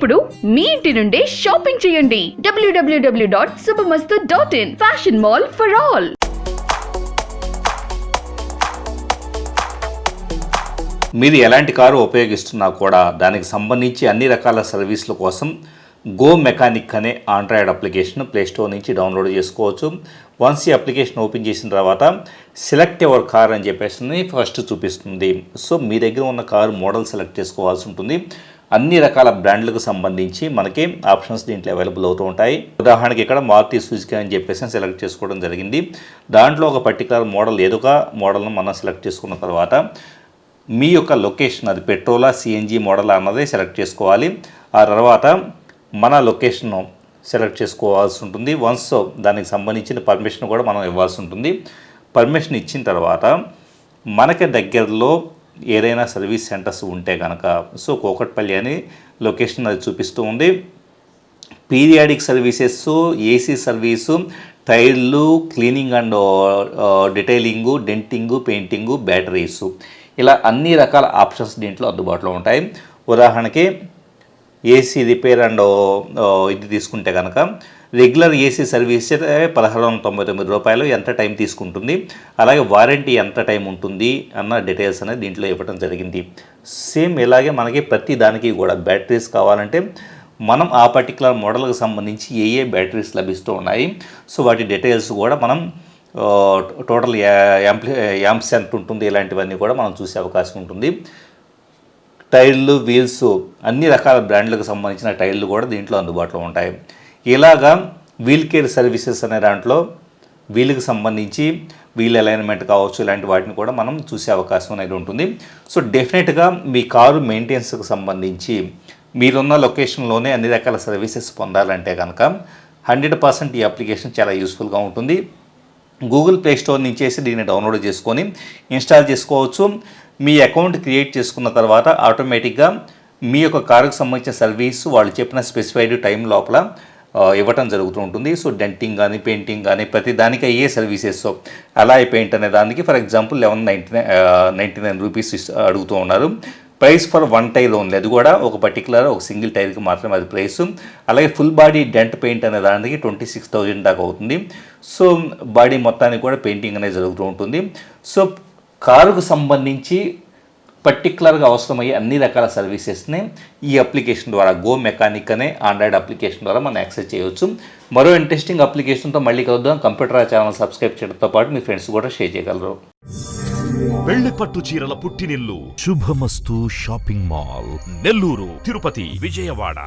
ఇప్పుడు మీ ఇంటి నుండే షాపింగ్ చేయండి. www.subamastu.in fashion mall for all. మీరు ఎలాంటి కారు ఉపయోగిస్తున్నా కూడా దానికి సంబంధించి అన్ని రకాల సర్వీసుల కోసం గో మెకానిక్ అనే ఆండ్రాయిడ్ అప్లికేషన్ ప్లేస్టోర్ నుంచి డౌన్లోడ్ చేసుకోవచ్చు. వన్స్ ఈ అప్లికేషన్ ఓపెన్ చేసిన తర్వాత సెలెక్ట్ యువర్ కార్ అని చెప్పేసి ఫస్ట్ చూపిస్తుంది. సో మీ దగ్గర ఉన్న కారు మోడల్ సెలెక్ట్ చేసుకోవాల్సి ఉంటుంది. అన్ని రకాల బ్రాండ్లకు సంబంధించి మనకి ఆప్షన్స్ దీంట్లో అవైలబుల్ అవుతూ ఉంటాయి. ఉదాహరణకి ఇక్కడ మారుతి సుజుకి అని చెప్పేసి సెలెక్ట్ చేసుకోవడం జరిగింది. దాంట్లో ఒక పర్టికులర్ మోడల్ ఏదో ఒక మోడల్ను మనం సెలెక్ట్ చేసుకున్న తర్వాత మీ యొక్క లొకేషన్ అది పెట్రోలా సిఎన్జి మోడల్ అన్నది సెలెక్ట్ చేసుకోవాలి. ఆ తర్వాత మన లొకేషన్ సెలెక్ట్ చేసుకోవాల్సి ఉంటుంది. వన్స్ దానికి సంబంధించిన పర్మిషన్ కూడా మనం ఇవ్వాల్సి ఉంటుంది. పర్మిషన్ ఇచ్చిన తర్వాత మనకి దగ్గరలో ఏదైనా సర్వీస్ సెంటర్స్ ఉంటే కనుక సో కూకట్పల్లి అని లొకేషన్ అది చూపిస్తూ ఉంది. పీరియాడిక్ సర్వీసెస్, ఏసీ సర్వీసు, టైర్లు, క్లీనింగ్ అండ్ డీటెయిలింగు, డెంటింగు, పెయింటింగు, బ్యాటరీసు, ఇలా అన్ని రకాల ఆప్షన్స్ దీంట్లో అందుబాటులో ఉంటాయి. ఉదాహరణకి ఏసీ రిపేర్ అండ్ ఇది తీసుకుంటే కనుక రెగ్యులర్ ఏసీ సర్వీస్ 1699 రూపాయలు ఎంత టైం తీసుకుంటుంది, అలాగే వారంటీ ఎంత టైం ఉంటుంది అన్న డీటెయిల్స్ అనేది దీంట్లో ఇవ్వడం జరిగింది. సేమ్ ఇలాగే మనకి ప్రతి దానికి కూడా బ్యాటరీస్ కావాలంటే మనం ఆ పర్టికులర్ మోడల్కి సంబంధించి ఏ బ్యాటరీస్ లభిస్తూ ఉన్నాయి సో వాటి డీటెయిల్స్ కూడా మనం టోటల్ యాంప్స్ ఎంత ఉంటుంది ఇలాంటివన్నీ కూడా మనం చూసే అవకాశం ఉంటుంది. టైర్లు, వీల్స్ అన్ని రకాల బ్రాండ్లకు సంబంధించిన టైర్లు కూడా దీంట్లో అందుబాటులో ఉంటాయి. ఇలాగా వీల్ కేర్ సర్వీసెస్ అనే దాంట్లో వీళ్ళకి సంబంధించి వీల్ అలైన్మెంట్ కావచ్చు ఇలాంటి వాటిని కూడా మనం చూసే అవకాశం అనేది ఉంటుంది. సో డెఫినెట్గా మీ కారు మెయింటెనెన్స్కి సంబంధించి మీరున్న లొకేషన్లోనే అన్ని రకాల సర్వీసెస్ పొందాలంటే కనుక 100% ఈ అప్లికేషన్ చాలా యూస్ఫుల్గా ఉంటుంది. గూగుల్ ప్లే స్టోర్ నుంచేసి దీన్ని డౌన్లోడ్ చేసుకొని ఇన్స్టాల్ చేసుకోవచ్చు. మీ అకౌంట్ క్రియేట్ చేసుకున్న తర్వాత ఆటోమేటిక్గా మీ యొక్క కారుకు సంబంధించిన సర్వీస్ వాళ్ళు చెప్పిన స్పెసిఫైడ్ టైం లోపల ఇవ్వటం జరుగుతూ ఉంటుంది. సో డెంటింగ్ కానీ పెయింటింగ్ కానీ ప్రతి దానికి అయ్యే సర్వీసెస్ అలాయ్ పెయింట్ అనే దానికి ఫర్ ఎగ్జాంపుల్ 1199 రూపీస్ అడుగుతూ ఉన్నారు. Price for one tier only, అది కూడా ఒక పర్టికులర్ ఒక సింగిల్ టైర్కి మాత్రమే అది ప్రైస్. అలాగే ఫుల్ బాడీ డెంట్ పెయింట్ అనే దానికి 26,000 దాకా అవుతుంది. సో బాడీ మొత్తానికి కూడా పెయింటింగ్ అనేది జరుగుతూ ఉంటుంది. సో కారుకు సంబంధించి పర్టికులర్గా అవసరమయ్యే అన్ని రకాల సర్వీసెస్ని ఈ అప్లికేషన్ ద్వారా గో మెకానిక్ అనే ఆండ్రాయిడ్ అప్లికేషన్ ద్వారా మనం యాక్సెస్ చేయవచ్చు. మరో ఇంట్రెస్టింగ్ అప్లికేషన్తో మళ్ళీ కలుద్దాం. కంప్యూటర్ ఛానల్ సబ్స్క్రైబ్ చేయడంతో పాటు మీ ఫ్రెండ్స్ కూడా షేర్ చేయగలరు. వెళ్లి పట్టు చీరల పుట్టినిల్లు శుభమస్తు షాపింగ్ మాల్, నెల్లూరు, తిరుపతి, విజయవాడ.